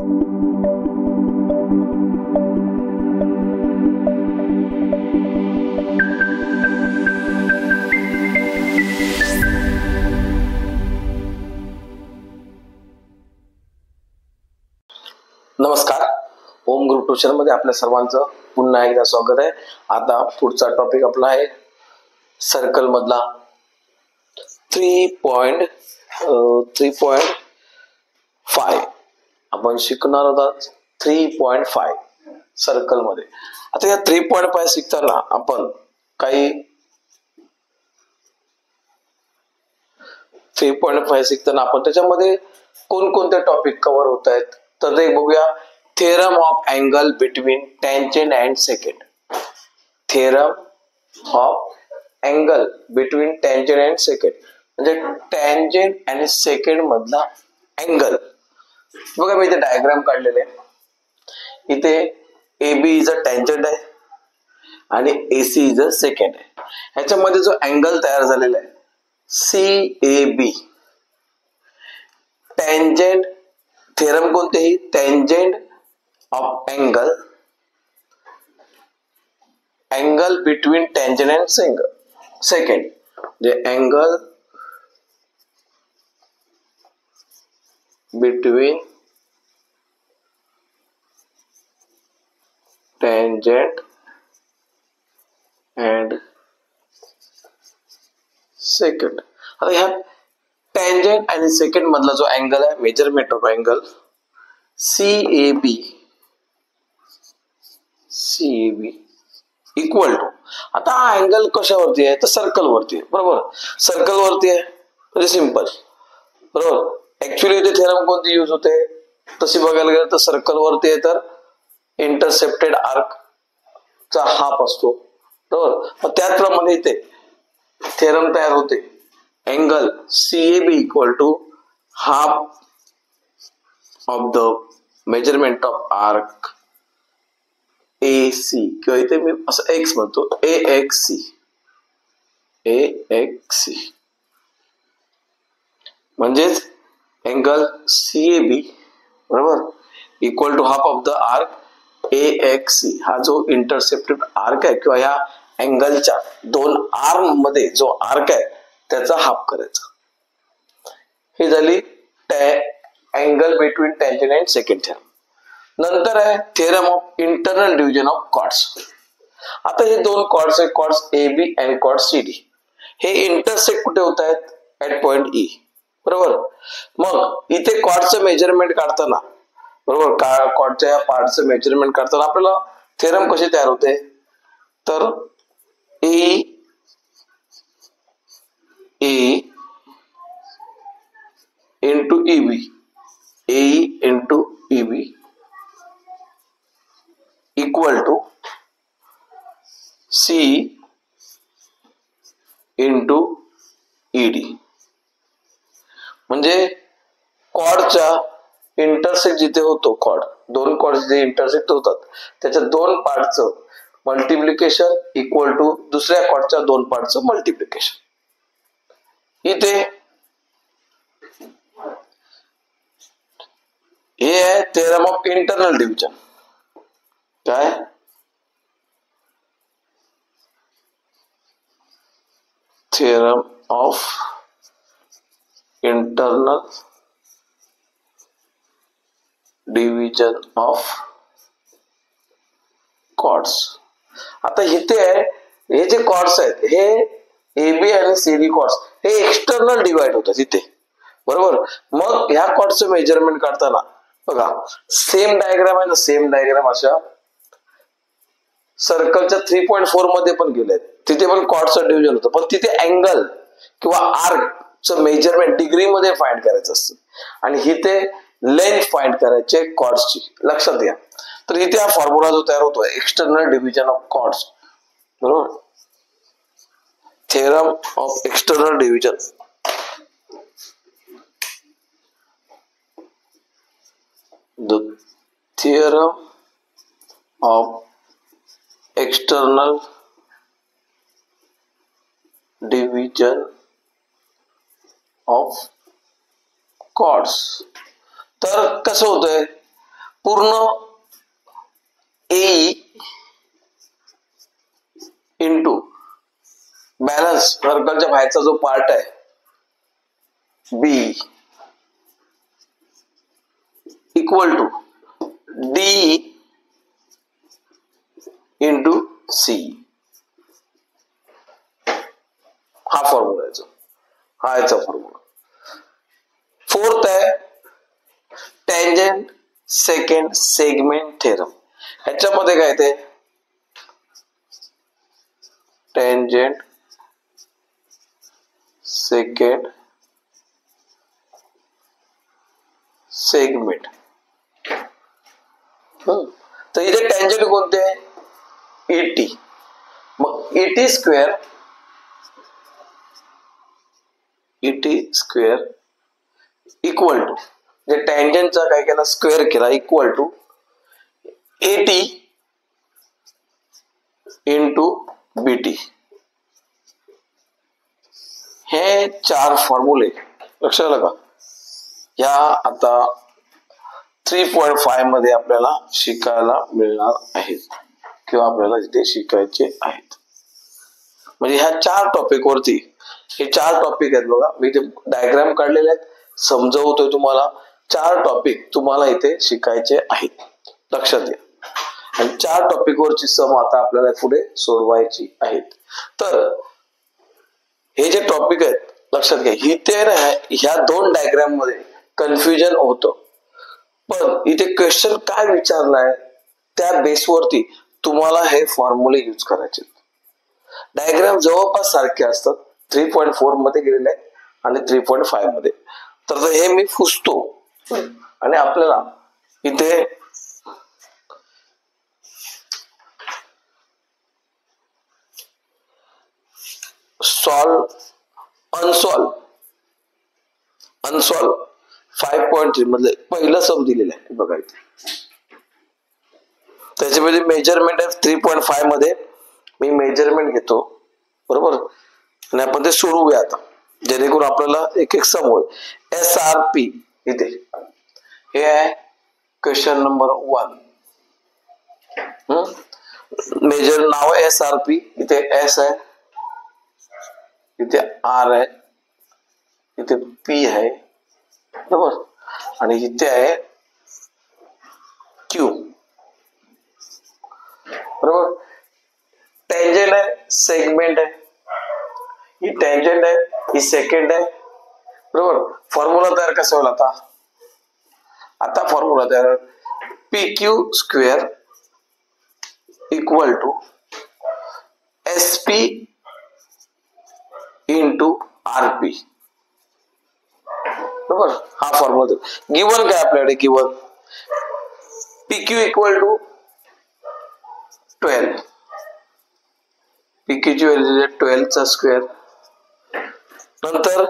नमस्कार, ओम group tuition मध्ये आपल्या सर्वांचं पुन्हा एकदा स्वागत आहे। आता पुढचा टॉपिक आपला आहे सर्कल मधला 3.5 आपण शिकणार आहोत 3.5 सर्कल मध्ये। आता या 3.5 शिकताना आपण काही 3.5 शिकताना आपण त्याच्यामध्ये कोणकोणते टॉपिक कव्हर होत आहेत तर ते बघूया। Theorem of angle between tangent and secant. Theorem of angle between tangent and second म्हणजे टँजेंट आणि सेकंड मधला अँगल। बघा मी इथे डायग्राम काढलेले आहे। इथे AB इज अ टँजेंट आहे आणि AC इज अ सेकंड आहे। ह्याच्यामध्ये जो अँगल तयार झालेला आहे CAB टँजेंट थेरम कोणतेही tangent of angle between tangent and second म्हणजे angle between tangent and second. आता ह्या टँजेंट आणि सेकंड मधला जो अँगल आहे measurement of angle CAB equal to. आता हा अँगल कशावरती आहे तर सर्कल वरती आहे, बरोबर। सर्कल वरती आहे म्हणजे सिंपल, बरोबर। ऍक्च्युअली इथे थेरम कोणती यूज होते तशी बघायला गेलं तर सर्कल वरती आहे तर इंटरसेप्टेड आर्क चा हाफ असतो, बरोबर। मग त्याचप्रमाणे इथे थेरम तयार होते angle CAB equal to half of the measurement of arc AC किंवा इथे मी असं x म्हणतो AXC म्हणजेच अँगल CAB बरोबर equal to half of the arc AXC। हा जो इंटरसेप्टेड आर्क आहे किंवा या अँगलच्या दोन आर्म मध्ये जो आर्क आहे त्याचा हाफ करायचा। ही झाली angle between tangent and secant theorem. नंतर आहे theorem of internal division of chords. आता हे दोन कॉर्ड्स आहेत कॉर्ड्स AB आणि कॉर्ड CD। हे इंटरसेक्ट कुठे होत आहेत ऍट पॉइंट E, बरोबर। मग इथे कॉर्डचं मेजरमेंट काढताना बरोबर कॉर्डच्या या पार्टचं मेजरमेंट काढताना आपल्याला थेरम कशी तयार होते तर AE into EB AE into EB equal to C into ED। म्हणजे कॉर्डच्या इंटरसेक्ट जिथे होतो कॉर्ड दोन कॉर्ड जे इंटरसेक्ट होतात त्याच्या दोन पार्टचं मल्टिप्लिकेशन इक्वल टू दुसऱ्या कॉर्डच्या दोन पार्टचं मल्टिप्लिकेशन। इथे हे आहे थेरम ऑफ इंटरनल डिव्हिजन। काय theorem of internal division of chords. आता इथे आहे हे जे कॉर्ड्स आहेत हे AB आणि CD कॉर्ड्स हे एक्सटर्नल डिवाइड होतात इथे, बरोबर। मग ह्या कॉर्डचं मेजरमेंट काढताना बघा सेम डायग्राम आहे ना, सेम डायग्राम अशा सर्कलच्या 3.4 मध्ये पण गेलेत तिथे पण कॉर्डचं डिव्हिजन होतं पण तिथे अँगल किंवा आर्कचं मेजरमेंट डिग्री मध्ये फाइंड करायचं असतं आणि इथे लेंथ फाइंड करायचे कॉर्ड्सची। लक्षात घ्या तर इथे हा फॉर्म्युला जो तयार होतो एक्सटर्नल डिव्हिजन ऑफ कॉर्ड्स, बरोबर। Theorem of external division the theorem of external division of chords। तर कसं होतंय पूर्ण ए इंटू बॅलन्स सर्कलच्या बाहेरचा जो पार्ट आहे B equal to D into C, हा फॉर्म्युला आहे, हा याचा फॉर्म्युला. फोर्थ आहे टँजंट सेकंड सेगमेंट थेरम. ह्याच्यामध्ये काय ते टँजंट सेकंड सेगमेंट. तर इथे टँजंट कोणते एटी, मग एटी स्क्वेअर इक्वल टू जे टँजंटचा काय केला स्क्वेअर केला equal to AT into BT. हे चार फॉर्म्युले लक्षात आलं का? या आता 3.5 मध्ये आपल्याला शिकायला मिळणार आहेत किंवा आपल्याला इथे शिकायचे आहेत. म्हणजे ह्या चार टॉपिक वरती, हे चार टॉपिक आहेत बघा, मी इथे डायग्राम काढलेले आहेत, समजवतोय तुम्हाला. चार टॉपिक तुम्हाला इथे शिकायचे आहेत, लक्षात घ्या. आणि चार टॉपिक वरची सम आता आपल्याला पुढे सोडवायची आहेत. तर हे जे टॉपिक आहेत लक्षात घ्या, इथे ना ह्या दोन डायग्राम मध्ये कन्फ्युजन होतं, पण इथे क्वेश्चन काय विचारलाय त्या बेसवरती तुम्हाला हे फॉर्म्युले यूज करायचे. डायग्राम जवळपास सारखे असतात, 3.4 मध्ये गेलेले आहे आणि 3.5 मध्ये. तर हे मी पुसतो आणि आपल्याला इथे अनसॉल्व 5.3 मधले पहिलं सम दिलेलं आहे बघा इथे. त्याच्यामध्ये मेजरमेंट आहे 3.5 मध्ये, मी मेजरमेंट घेतो बरोबर, आणि आपण ते सोडवूया आता जेणेकरून आपल्याला एक एक सम होईल. SRP इथे हे आहे क्वेश्चन नंबर 1. मेजर नाव आहे SRP. इथे S आहे, इथे R आहे, इथे P आहे बरोबर, आणि इथे आहे Q बरोबर. टँजंट आहे, सेगमेंट आहे, ही टँजंट आहे, ही सेकंड आहे बरोबर. फॉर्म्युला तयार कसा होईल आता फॉर्म्युला तयार PQ square equal to SP into RP बरोबर. हा फॉर्म्युला गिवन काय आपल्याकडे, given PQ equal to 12, PQ ची व्हॅल्यू 12 चा स्क्वेअर, नंतर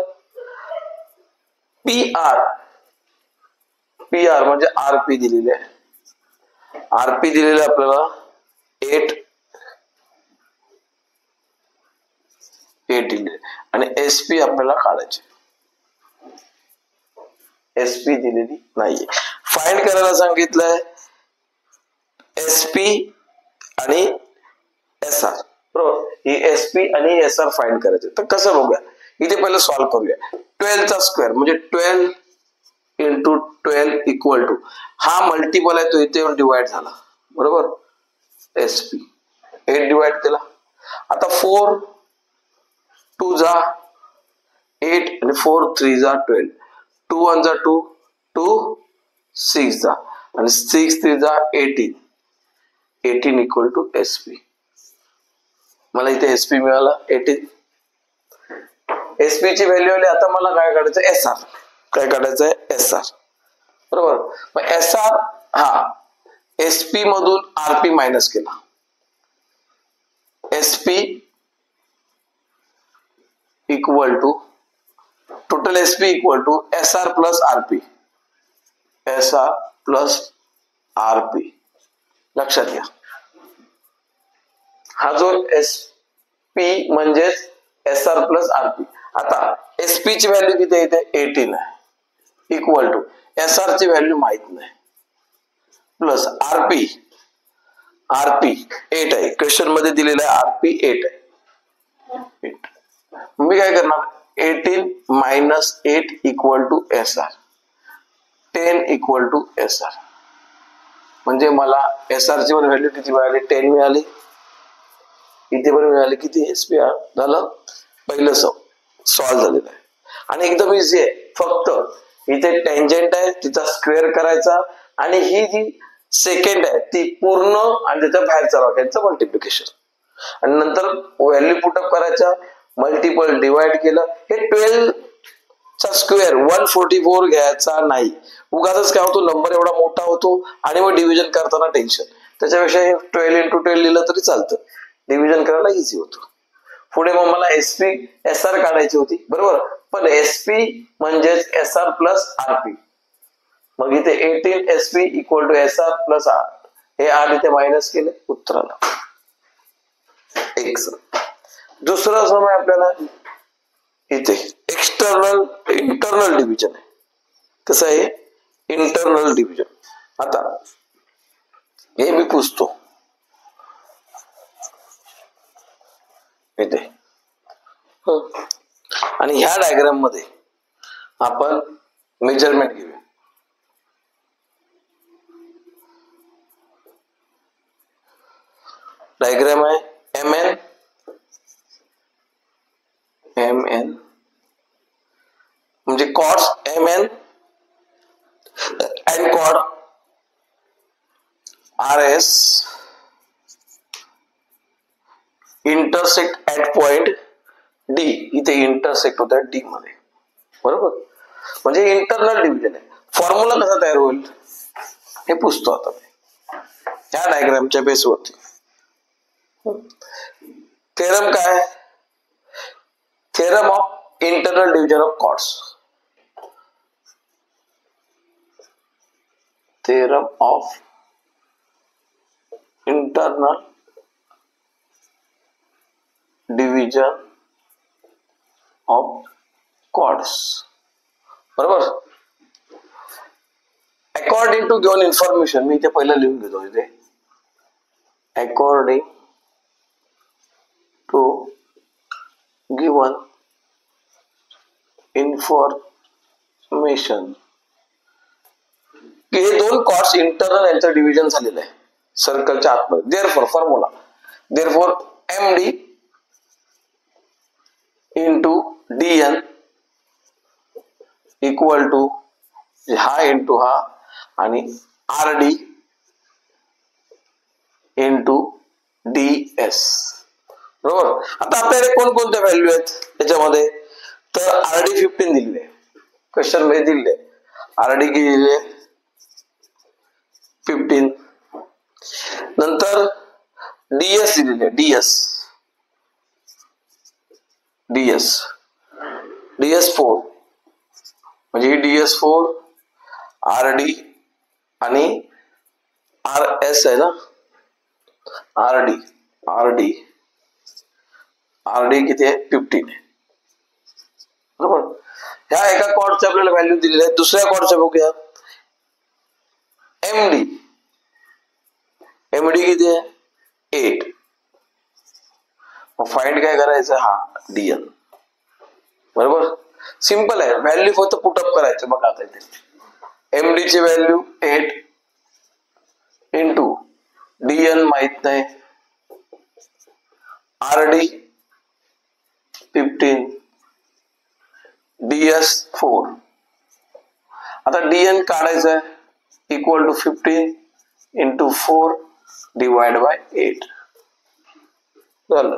PR म्हणजे RP दिलेले आहे, RP दिलेले आपल्याला 8 दिले, आणि SP आपल्याला काढायचे, SP दिलेली नाहीये. फाइंड करायला सांगितलंय SP आणि SR बरोबर. ही SP आणि SR फाइंड करायचे. तर कसं बघूया, इथे पहिलं सॉल्व्ह करूया. 12 चा स्क्वेअर म्हणजे 12 इंटू 12 इक्वल टू, हा मल्टिपल आहे तो इथे येऊन डिवाइड झाला बरोबर. SP 8 डिवाइड केला. आता 4 2 जा 8 आणि 4 3 जा 12, 2 1 जा 2, 2 6 जा आणि 6 3 जा 18 इक्वल टू SP. मला इथे SP मिळाला 18. SP ची व्हॅल्यू आली. आता मला काय काढायचं, SR. काय काढायचंय, SR बरोबर. मग SR हा SP मधून RP मायनस केला, SP equal to total SP equal to SR plus RP, SR plus RP. लक्षात घ्या, हा जो SP म्हणजेच SR प्लस RP. आता SP ची व्हॅल्यू किती येते, 18 आहे, इक्वल टू SR ची व्हॅल्यू माहित नाही प्लस आरपी 8 आहे, क्वेश्चन मध्ये दिलेला आहे आरपी 8 आहे. मी काय करणार, 18 minus 8 equal to SR, 10 equal to SR. म्हणजे मला SR ची व्हॅल्यू किती मिळाली, 10 मिळाली. इथे पण मिळाली किती, SPR झालं. पहिलं सॉल्व्ह झालेलं आहे आणि एकदम इझी आहे. फक्त इथे टेंजंट आहे, तिचा स्क्वेअर करायचा आणि ही जी सेकंड आहे ती पूर्ण आणि त्याच्या बाहेरचा वाक्यांचं मल्टिप्लिकेशन आणि नंतर व्हॅल्यू पुटअप करायच्या, मल्टिपल डिवाइड केलं. हे 12 चा स्क्वेअर 144 घ्यायचा नाही. उगाच काय होतो, नंबर एवढा मोठा होतो आणि मग डिव्हिजन करताना टेन्शन. त्याच्यापेक्षा हे 12 into 12 लिहिलं तरी चालतं, डिव्हिजन करायला इझी होतो. पुढे मग मला SP SR काढायची होती, बरोबर. पण SP म्हणजेच SR प्लस RP. मग इथे 18 SP equal to SR plus R. हे R इथे मायनस केले, उत्तर आलं X. दुसरा सम आहे आपल्याला इथे इंटरनल डिव्हिजन आहे. कसं आहे, इंटरनल डिव्हिजन. आता हे मी पुसतो इथे आणि ह्या डायग्राम मध्ये आपण मेजरमेंट घेऊया. डायग्राम आहे MN म्हणजे chords MN and chord RS intersect at point D. इथे इंटरसेक्ट होत आहे D मध्ये, बरोबर. म्हणजे इंटरनल डिव्हिजन आहे. फॉर्म्युला कसा तयार होईल हे पुसतो आता मी या डायग्रामच्या बेसवरती. थेरम काय, theorem of internal division of chords. Theorem of internal division of chords, बरोबर. अकॉर्डिंग टू गिवन इन्फॉर्मेशन, मी इथे पहिलं लिहून घेतो इथे, अकॉर्डिंग टू गिवन इन्फॉर्मेशन. हे दोन कॉर्ड्स इंटरनल यांचं डिव्हिजन झालेलं आहे सर्कलच्या आतमध्ये. Therefore formula, therefore MD into DN equal to हा इंटू हा आणि RD इंटू DS, बरोबर. आता आपल्याकडे कोणकोणत्या व्हॅल्यू आहेत त्याच्यामध्ये, तर RD 15 दिलेले क्वेश्चन मध्ये दिलेले, RD किती दिले 15. नंतर DS दिलेले, DS 4 म्हणजे DS4 RD आणि RS आहे ना, RD किती आहे 15 आहे, बरोबर. ह्या एका कॉर्डच्या आपल्याला व्हॅल्यू दिलेल्या आहेत. दुसऱ्या कॉर्डच्या बघूया. MD किती आहे 8. मग फाइंड काय करायचं, हा DN, बरोबर. सिंपल आहे, व्हॅल्यू फक्त पुटअप करायचं. बघा आता इथे MD ची व्हॅल्यू 8 इंटू DN माहित नाही, RD 15, DS 4. आता DN काढायचं आहे, equal to 15 into 4 divide by 8 झालं.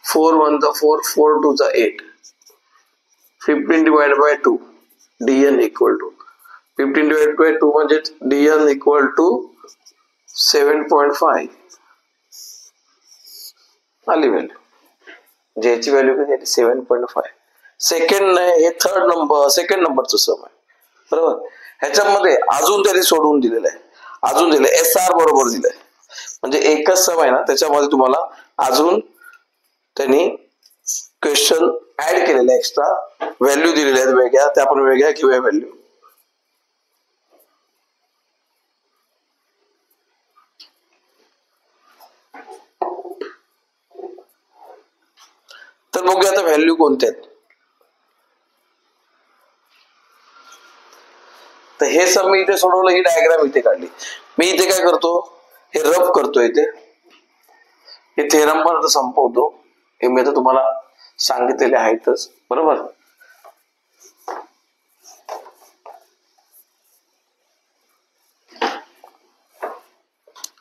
4 1 जा 4, 4 2 जा 8, 15 divide by 2, DN equal to 15 divide by 2 म्हणजे DN इक्वल टू 7.5 आली व्हॅल्यू. ज्याची व्हॅल्यू किती आहे 7.5. सेकंड नाही, हे सेकंड नंबरचं सम आहे, बरोबर. ह्याच्यामध्ये अजून त्यांनी सोडून दिलेलं आहे, अजून दिले SR बरोबर दिलंय. म्हणजे एकच सम आहे ना, त्याच्यामध्ये तुम्हाला अजून त्यांनी क्वेश्चन ऍड केलेले, एक्स्ट्रा व्हॅल्यू दिलेल्या आहेत वेगळ्या, त्या आपण वेगळ्या घेऊया व्हॅल्यू. तर बघूया आता व्हॅल्यू कोणत्या आहेत. तर हे सम मी इथे सोडवलं, ही डायग्राम इथे काढली. मी इथे काय करतो, हे रफ करतो, इथे हे थेरम पण आता संपवतो. हे मी आता तुम्हाला सांगितलेले आहेतच, बरोबर.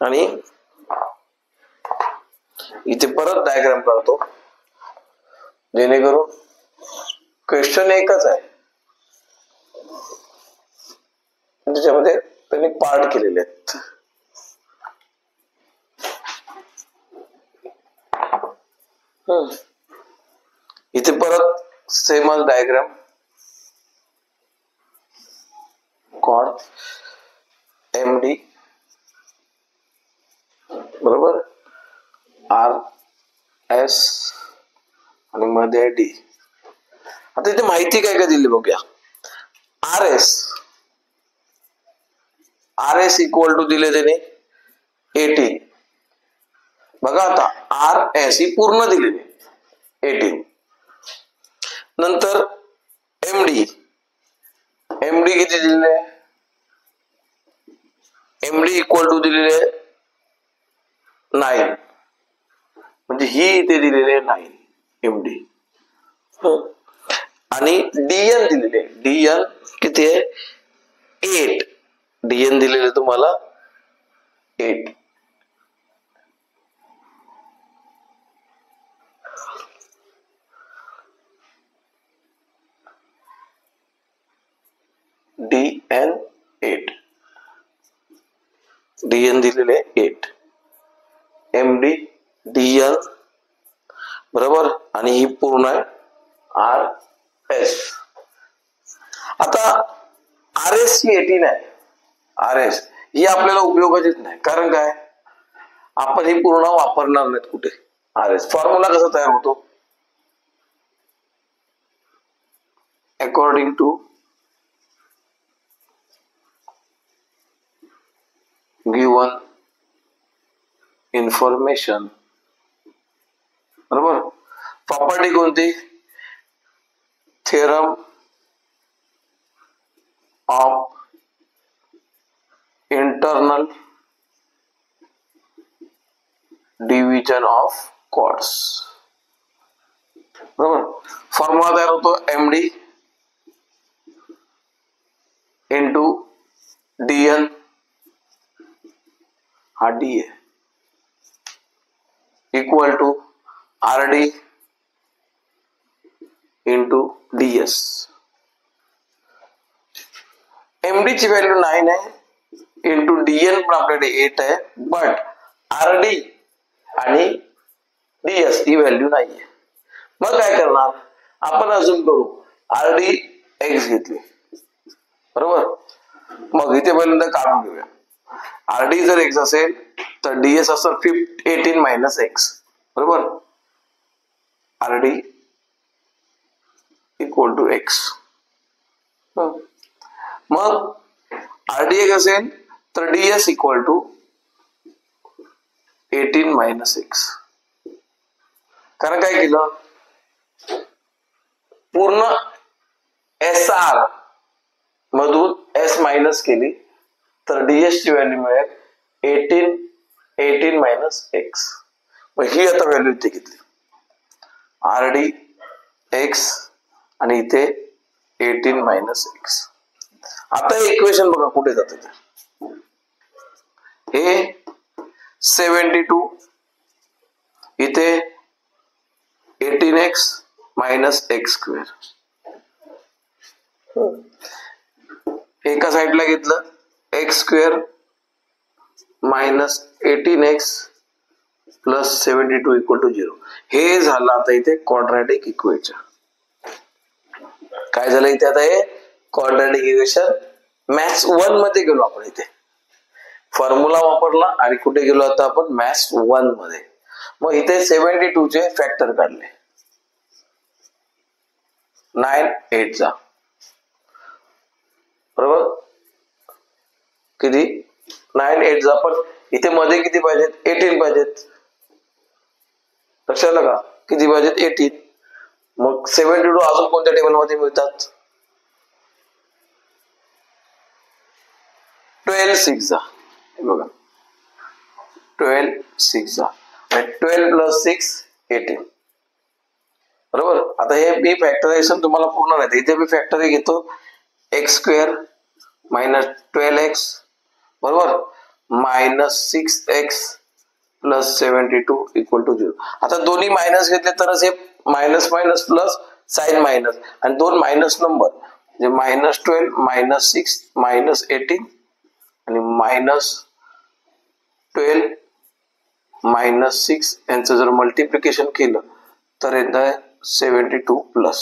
आणि इथे परत डायग्राम काढतो, जेणेकरून क्वेश्चन एकच आहे, त्याच्यामध्ये त्यांनी पार्ट केलेले आहेत. इथे परत सेमच डायग्राम, कॉड MD बरोबर, RS आणि मध्ये D. आता इथे माहिती काय काय दिली बघूया. RS इक्वल टू दिले त्याने 18. बघा आता RS ही पूर्ण दिलेली 18. नंतर MD किती दिलेले, MD इक्वल टू दिलेले 9, म्हणजे ही इथे दिलेले 9 MD. आणि DN दिलेले, DN किती आहे 8. DN दिलेले तुम्हाला 8. DN 8, DN दिलेले 8, MD DN बरोबर, आणि ही पूर्ण आहे RS. आता RS ही 18 आहे. RS ही आपल्याला उपयोगाचीच नाही, कारण काय, आपण ही पूर्ण वापरणार नाहीत कुठे. RS फॉर्म्युला कसा तयार होतो, अकॉर्डिंग टू गिवन इन्फॉर्मेशन, बरोबर. प्रॉपर्टी कोणती, theorem of internal division of chords, बरोबर. फॉर्म्युला तयार होतो MD इंटू DN, हा D आहे, equal to RD into DS. MD ची व्हॅल्यू 9 आहे, इंटू DN पण आपल्याकडे 8 आहे, बट RD आणि DS ही व्हॅल्यू नाहीये. मग काय करणार, आपण अजून करू, RD X घेतली, बरोबर. मग इथे पहिल्यांदा काढून घेऊया. RD जर X असेल तर DS असेल 18 मायनस X, बरोबर. RD equal to X. मग RD X असेल तर DS equal to 18 minus X. कारण काय केलं, पूर्ण SR मधून S मायनस केली तर DS ची व्हॅल्यू मिळेल 18 मायनस X. मग ही आता व्हॅल्यू इथे घेतली, RD X आणि इथे 18 मायनस X. आता हे इक्वेशन बघा कुठे जातं, हे 72 इथे 18x मायनस एक्स स्क्वेअर. एका साइडला घेतलं x square minus 18x plus 72 equal to 0. हे झालं आता इथे क्वाड्रॅटिक इक्वेशन. काय झालं इथे आता, हे क्वाड्रॅटिक इक्वेशन मॅथ्स 1 मध्ये गेलो आपण. इथे फॉर्म्युला वापरला आणि कुठे गेलो आता आपण, मॅथ्स 1 मध्ये. मग इथे 72 चे फॅक्टर काढले, 9 8 चा, बरोबर. किती 9 8 चा, पण इथे मध्ये किती पाहिजेत, 18 पाहिजेत. लक्षात आलं का, किती पाहिजेत 18. मग 72 अजून कोणत्या टेबलमध्ये मिळतात? 12 6 जा, बघा 12 6 जा, 12 प्लस 6 18, बरोबर. आता हे बी फॅक्टरायझेशन तुम्हाला पूर्ण नाही, इथे मी फॅक्टरी घेतो एक्स स्क्वेअर मायनस 12x बरोबर minus 6x plus 72 equal to 0. आता दोन्ही मायनस घेतले तरच हे minus minus plus sign minus, आणि दोन मायनस नंबर म्हणजे मायनस 12 मायनस 6 मायनस 18 आणि मायनस 12 मायनस 6 यांचं जर मल्टिप्लिकेशन केलं तर येतं 72 प्लस,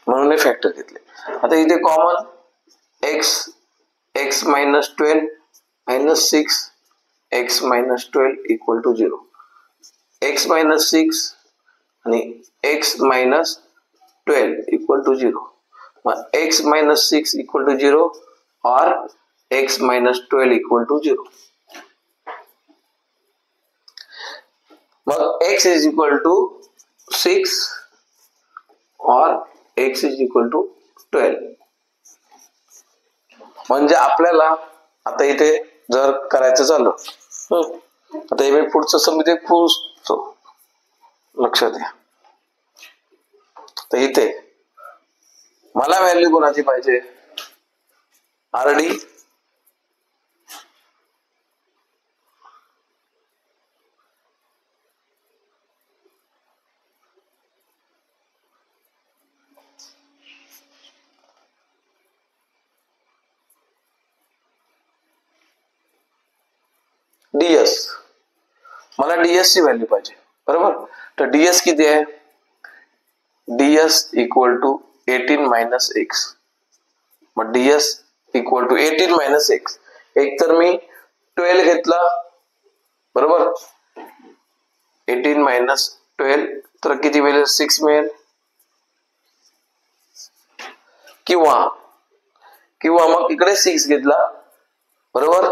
म्हणून हे फॅक्टर घेतले. आता इथे common x minus 12 minus 6 x minus 12 equal to 0, x minus 6 आणि x मायनस 12 इक्वल टू 0. मग x मायनस 6 इक्वल टू 0 और x मायनस 12 इक्वल टू 0. मग x इज इक्वल टू 6 और x इज इक्वल टू 12. म्हणजे आपल्याला आता इथे जर करायचं झालं, आता हे मी पुढचं समिती पुसतो, लक्षात घ्या. तर इथे मला व्हॅल्यू कोणाची पाहिजे? आरडी डीएस, मला डीएस ची व्हॅल्यू पाहिजे बरोबर. तर डीएस किती आहे? DS equal to 18 minus X. मग DS equal to 18 minus X, एक तर मी 12 घेतला बरोबर, 18 मायनस 12 तर किती मिळेल? 6 मिळेल. किंवा मग इकडे 6 घेतला बरोबर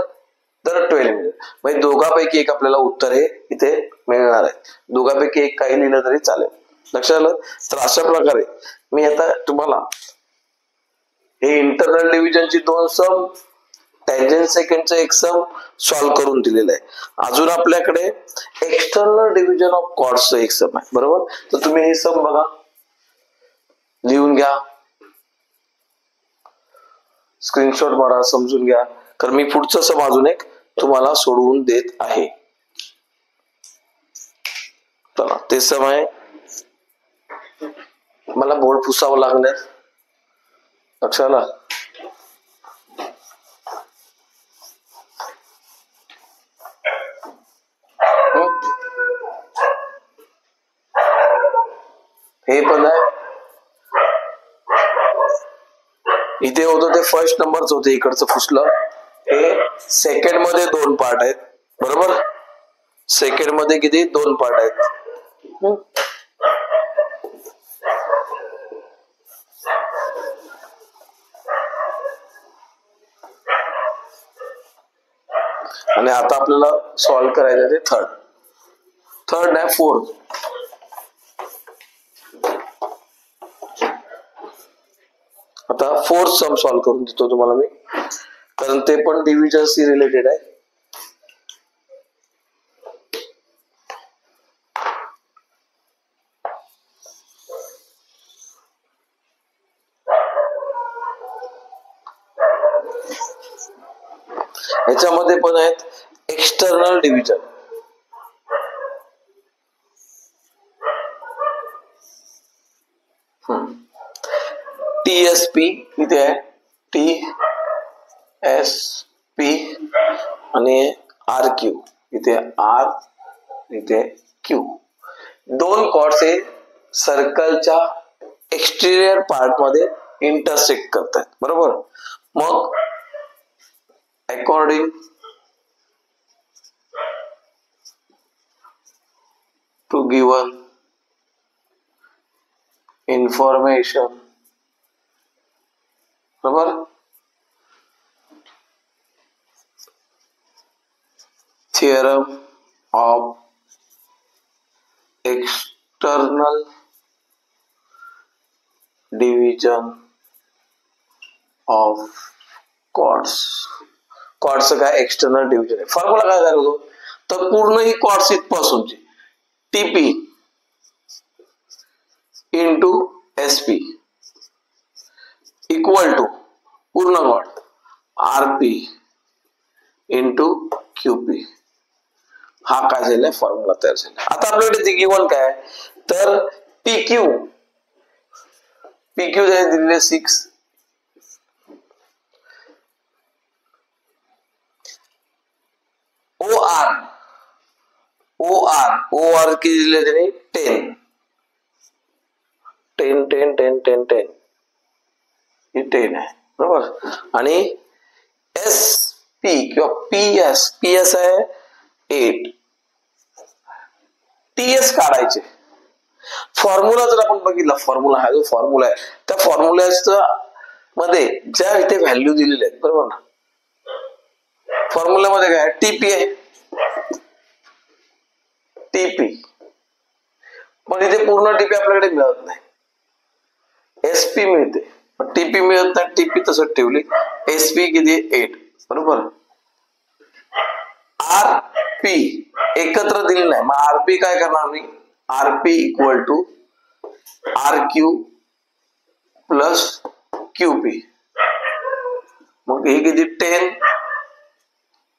तर 12 मिळेल. म्हणजे दोघांपैकी एक आपल्याला उत्तर हे इथे मिळणार आहे. दोघांपैकी एक काही लिहिलं तरी चालेल, लक्षात आलं. तर अशा प्रकारे मी आता तुम्हाला हे इंटरनल डिव्हिजनची दोन सम, टॅन्जंट सेकंडचं एक सम सॉल्व्ह करून दिलेलं आहे. अजून आपल्याकडे एक्सटर्नल डिव्हिजन ऑफ कॉर्ड्सचं एक सम आहे बरोबर. तर तुम्ही हे सम बघा, लिहून घ्या, स्क्रीनशॉट मारा, समजून घ्या, कारण मी पुढचं सम अजून एक तुम्हाला सोडवून देत आहे. चला ते सम आहे, मला बोर्ड पुसावं लागणार, लक्षात आलं. हे पण आहे, इथे होतं ते फर्स्ट नंबरच होते, इकडचं पुसलं. हे सेकंड मध्ये दोन पार्ट आहेत बरोबर, सेकंड मध्ये किती? दोन पार्ट आहेत. आणि आता आपल्याला सॉल्व्ह करायचं ते थर्ड नाही फोर्थ. आता फोर्थ सम सॉल्व्ह करून देतो तुम्हाला मी, कारण ते पण डिव्हिजनशी रिलेटेड आहे. ह्याच्यामध्ये पण आहेत एक्सटर्नल डिव्हिजन. टीएसपी इथे आहे, टीएसपी आणि आर क्यू इथे, आर इथे क्यू. दोन कॉर्ड्स हे सर्कलच्या एक्सटेरियर पार्ट मध्ये इंटरसेक्ट करतात बरोबर. मग अकॉर्डिंग टू गिवन इंफॉर्मेशन बरोबर, theorem of extrusion external division of chords. कॉर्ड्सचं काय एक्सटर्नल डिव्हिजन आहे. फॉर्म्युला काय झाला होतो तर पूर्ण ही कॉर्ड्स इथपासूनची TP into SP equal to पूर्ण कॉर्ड आरपी इंटू क्यूपी. हा काय झालाय फॉर्म्युला तयार झाला. आता आपल्याकडे गिवन काय तर पीक्यू दिलेले 6 ओआर किती दिले त्याने 10 ही 10 आहे बरोबर. आणि एस पी किंवा पीएस आहे 8. टीएस काढायचे. फॉर्म्युला जर आपण बघितला फॉर्म्युला हा जो फॉर्म्युला आहे त्या फॉर्म्युलाच्या मध्ये ज्या इथे व्हॅल्यू दिलेल्या आहेत बरोबर ना. फॉर्म्युलामध्ये काय टीपी आहे टीपी पण इथे पूर्ण टीपी आपल्याकडे मिळत नाही. एसपी मिळते पण टीपी मिळत नाही. टीपी तसंच ठेवली. एसपी किती 8 बरोबर. आरपी एकत्र दिले नाही मग आरपी काय करणार मी RP equal to R Q plus QP. मग हे किती 10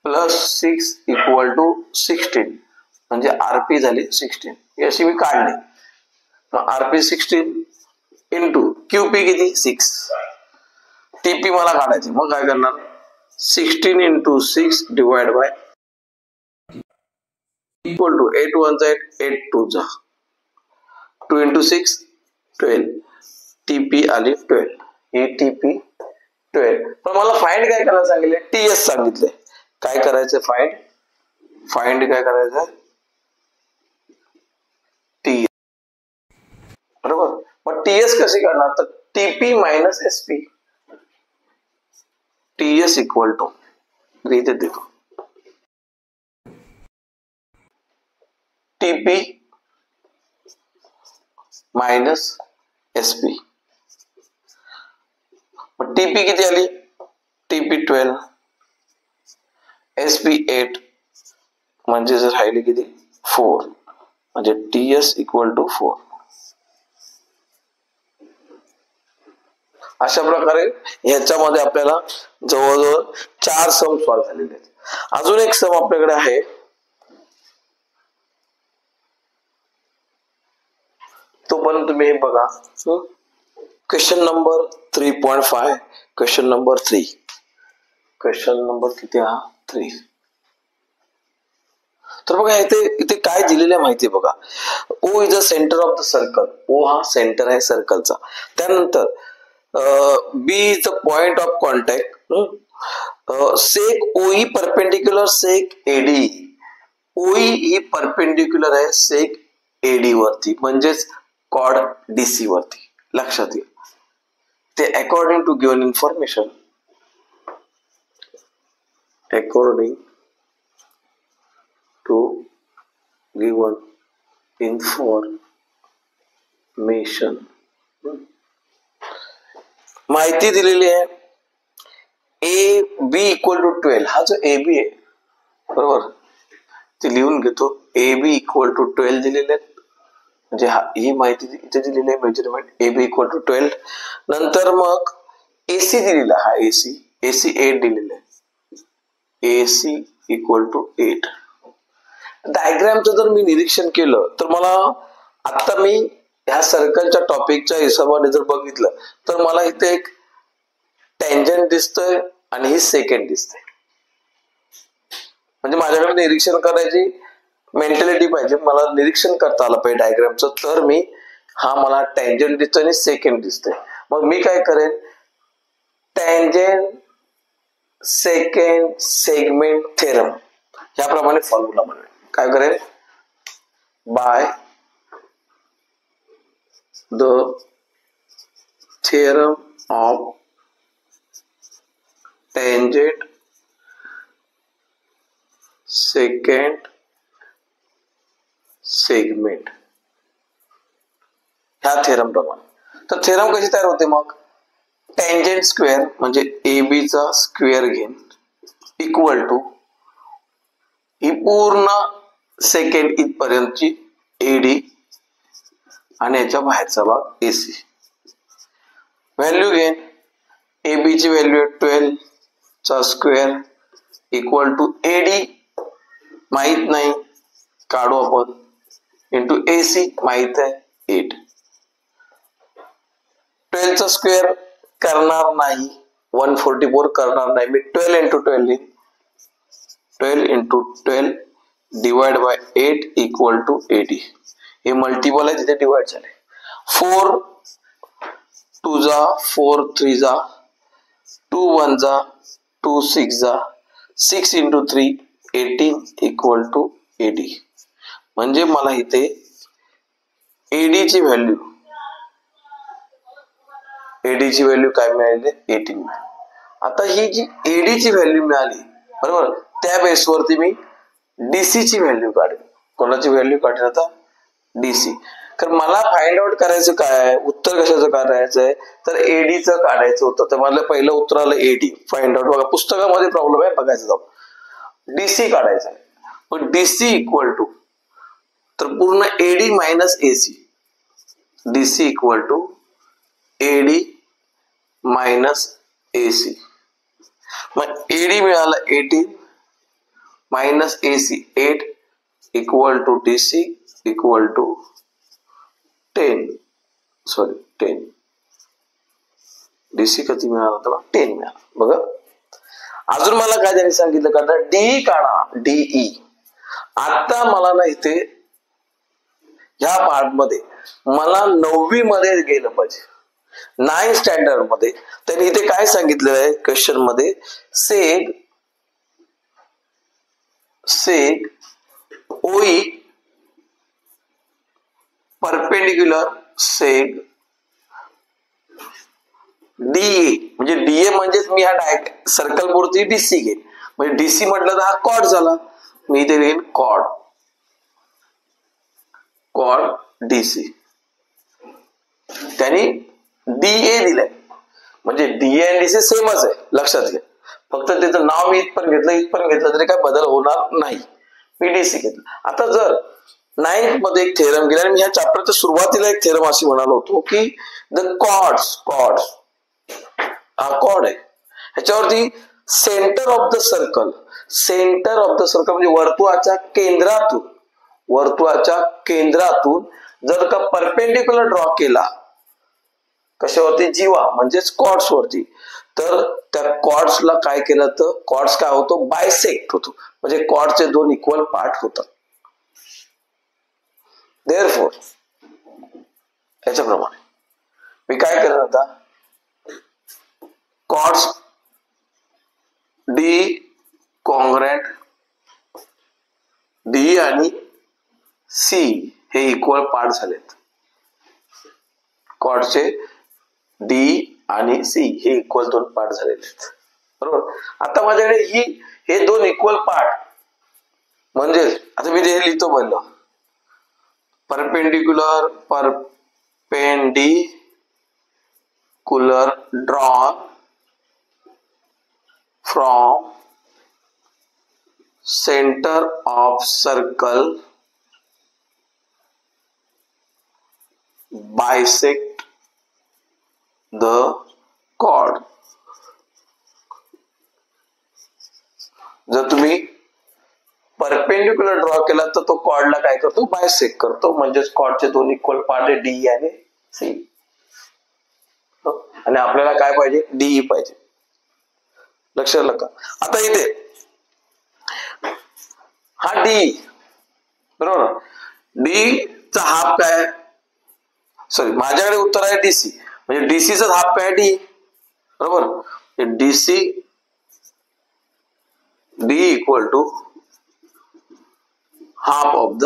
प्लस 6 इक्वल टू 16 म्हणजे आरपी झाली 16. ही अशी मी काढली. मग आरपी 16 इंटू क्यूपी किती 6. टीपी मला काढायची मग काय करणार 16 into 6 divide by equal to 8 1 8 2 2 into 6 12. TP आली 12. ही टीपी 12. पण मला फाइंड काय करायला सांगितले टीएस सांगितले. काय करायचं फाइंड काय करायचं टीएस बरोबर. मग टीएस कशी करणार तर TP minus SP. TS equal to इथे देखो टीपी मायनस एसपी. टीपी किती आली टीपी 12 एसपी 8 म्हणजे जर राहिले किती 4 म्हणजे टीएस इक्वल टू 4. अशा प्रकारे ह्याच्यामध्ये आपल्याला जवळजवळ 4 सम सॉल्व्ह झालेले आहेत. अजून एक सम आपल्याकडे आहे तो पण तुम्ही बघा. Question number 3.5 question number 3 question number किती हा 3. तर बघा इथे काय दिलेलं माहिती बघा. O is a centre of the circle. O हा सेंटर आहे सर्कलचा. त्यानंतर B is the point of contact. सेक ओई परपेंडिक्युलर सेक एडी. ओई ही परपेंडिक्युलर आहे सेक एडी वरती म्हणजेच कॉर्ड डीसी वरती. लक्षात घ्या ते according to given information according to given information माहिती दिलेली आहे. A B equal to 12. हा जो ए बी आहे बरोबर ते लिहून घेतो. ए बी इक्वल टू 12 दिलेले आहेत म्हणजे ही माहिती इथे दिलेली आहे measurement A B equal to 12. नंतर मग एसी दिलेला हा एसी 8 दिलेला आहे. AC equal to 8. डायग्रामचं जर मी निरीक्षण केलं तर मला आता मी ह्या सर्कलच्या टॉपिकच्या हिशोबाने जर बघितलं तर मला इथे एक टेंजंट दिसतोय आणि ही सेकंड दिसते. म्हणजे माझ्याकडे निरीक्षण करायची मेंटॅलिटी पाहिजे. मला निरीक्षण करता आलं पाहिजे डायग्रामचं. तर मी हा मला टेंजंट दिसतोय आणि सेकंड दिसतोय. मग मी काय करेन टेंजंट सेकंड सेगमेंट थेरम याप्रमाणे फॉर्म्युला बनवेल. काय करेल by the theorem of tangent second segment ह्या थेरम प्रमाणे. तर थेरम कशी तयार होते मग, टेंजेंट स्क्वेअर म्हणजे AB चा स्क्वेअर घेईन इक्वल टू ही पूर्ण सेकंड इथपर्यंतची AD आणि याच्या बाहेरचा भाग AC. व्हॅल्यू घेईन, AB ची व्हॅल्यू आहे 12 चा स्क्वेअर इक्वल टू AD माहित नाही काढू आपण इंटू AC माहित आहे 8. 12 चा स्क्वेअर करणार नाही, 144 करणार नाही मी, 12 into 12 12 into 12 divide by 8 equal to 80. हे मल्टिपल आहे तिथे डिवाइड झाले. 4 2 जा 4 3 जा 2 1 जा 2 6 जा 6 इंटू 3 18 इक्वल टू 80. म्हणजे मला इथे AD ची व्हॅल्यू काय मिळाली, 18. आता ही जी AD ची व्हॅल्यू मिळाली बरोबर, त्या बेसवरती मी DC ची व्हॅल्यू काढेल. कोणाची व्हॅल्यू काढेल आता, DC. तर मला फाइंड आउट करायचं काय, उत्तर कशाचं काढायचंय, तर AD चं काढायचं होतं. तर मला पहिलं उत्तर आलं AD. फाइंड आउट बघा पुस्तकामध्ये प्रॉब्लेम आहे, बघायचं जाऊ. DC काढायचं आहे, पण DC इक्वल टू तर पूर्ण AD minus AC, DC equal to AD minus AC. मग AD मिळाला 18 minus AC 8 equal to DC equal to 10. DC किती मिळाला त्याला, 10 मिळाला. बघा अजून मला काय त्यांनी सांगितलं का, DE काढा, DE. आता मला ना इथे ह्या पार्ट मध्ये मला 9वी मध्ये गेलं पाहिजे, 9th स्टँडर्ड मध्ये. त्यांनी इथे काय सांगितलेलं आहे क्वेश्चन मध्ये, सेग OE परपेंडिक्युलर सेग DA. म्हणजे DA म्हणजेच मी हा सर्कल पुरती DC घेईन, म्हणजे DC म्हटलं तर हा कॉर्ड झाला, मी इथे घेईन कॉर्ड DC. त्यांनी DA दिलंय, म्हणजे DA आणि DC सेमच आहे, लक्षात घ्या. फक्त त्याचं नाव मी इथपर्यंत घेतलं तरी काय बदल होणार नाही, मी DC घेतलं. आता जर 9th मध्ये एक थेरम गेला, मी ह्या चॅप्टरच्या सुरुवातीला एक थेरम अशी म्हणालो होतो की द कॉर्ड्स हा कॉर्ड आहे, ह्याच्यावरती सेंटर ऑफ द सर्कल म्हणजे वर्तुळाच्या केंद्रातून जर का परपेंडिक्युलर ड्रॉ केला, कशावरती, जीवा म्हणजेच कॉर्ड्स वरती, तर त्या कॉर्ड्सला काय केलं तर कॉर्ड्स काय होतो, बायसेक्ट होतो, म्हणजे कॉर्डचे 2 इक्वल पार्ट होतात. देअरफॉर याच्याप्रमाणे मी काय करेन आता, कॉर्ड्स D कॉन्ग्रॅट D आणि C हे इक्वल पार्ट झालेत. कॉर्डचे D आणि C हे इक्वल 2 पार्ट झालेले आहेत, बरोबर. आता माझ्याकडे हे 2 इक्वल पार्ट म्हणजे आता मी हे लिहितो पहिलं, perpendicular drawn from center of circle bisect the chord. जर तुम्ही परपेंडिक्युलर ड्रॉ केला तर तो कॉर्डला काय करतो, बायसेक्ट करतो, म्हणजेच कॉर्डचे 2 इक्वल पार्ट आहे D आणि C. आणि आपल्याला काय पाहिजे, DE पाहिजे, लक्षात आलं का. आता इथे हा D बरोबर, D चा हाफ काय, सॉरी माझ्याकडे उत्तर आहे DC, म्हणजे DC चा हाफ काय D बरोबर, DC D equal to half of the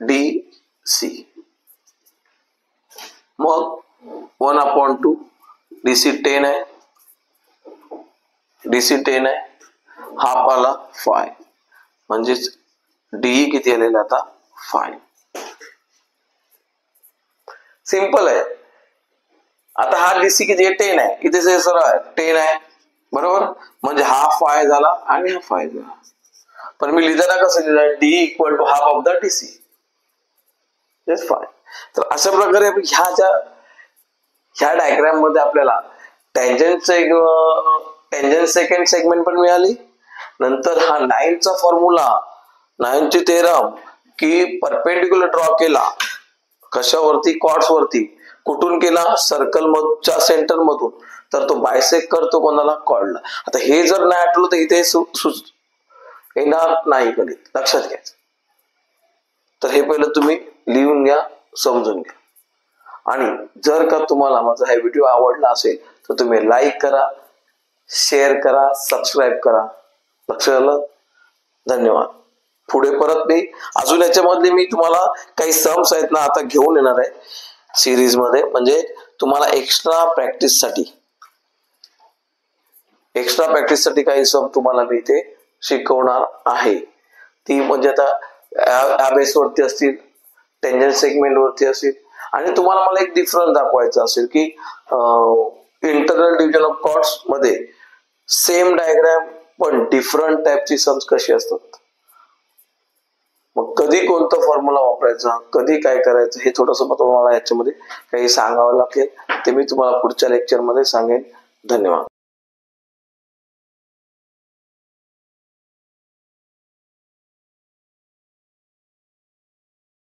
DC. मग 1/2 DC 10 आहे, DC 10 आहे, हाफ आला 5, म्हणजेच DE किती आलेला आता 5. सिंपल आहे. आता हा डीसी किती 10 आहे, इथे सरळ आहे 10 आहे बरोबर, म्हणजे हा फाय झाला आणि हा फाय झाला. पण मी लिहिताना कसं लिहिलं, D equal to half of the DC phi. तर अशा प्रकारे ह्या डायग्राम मध्ये आपल्याला टँजंट सेकंड सेगमेंट पण मिळाली. नंतर हा 9चा फॉर्म्युला, 9ची थेरम की परपेंडिक्युलर ड्रॉ केला कशावरती, कॉर्ड्स वरती. कुठून केला, सर्कल च्या सेंटर मधून. तर तो बायसेक्ट करतो कोणाला, कॉर्डला. आता हे जर नाही आठवलं तर इथे येणार नाही गणित, लक्षात घ्यायचं. तर हे पहिलं तुम्ही लिहून घ्या, समजून घ्या. आणि जर का तुम्हाला माझा हा व्हिडिओ आवडला असेल तर तुम्ही लाईक करा, शेअर करा, सबस्क्राईब करा. लक्ष आलं? धन्यवाद. पुढे परत मी अजून याच्यामधले मी तुम्हाला काही सम्स आहेत ना आता घेऊन येणार आहे सिरीज मध्ये, म्हणजे तुम्हाला एक्स्ट्रा प्रॅक्टिस साठी काही सम तुम्हाला मी इथे शिकवणार आहे. ती म्हणजे आता या बेसवरती असतील, टेंजंट सेगमेंट वरती असतील. आणि तुम्हाला मला एक डिफरन्स दाखवायचा असेल की इंटरनल डिव्हिजन ऑफ कॉर्ड्स मध्ये सेम डायग्राम पण डिफरंट टाइपची सम्स कशी असतात. मग कधी कोणता फॉर्म्युला वापरायचा, कधी काय करायचं, हे थोडंसं तुम्हाला याच्यामध्ये काही सांगावं लागेल. ते मी तुम्हाला पुढच्या लेक्चर मध्ये सांगेन. धन्यवाद.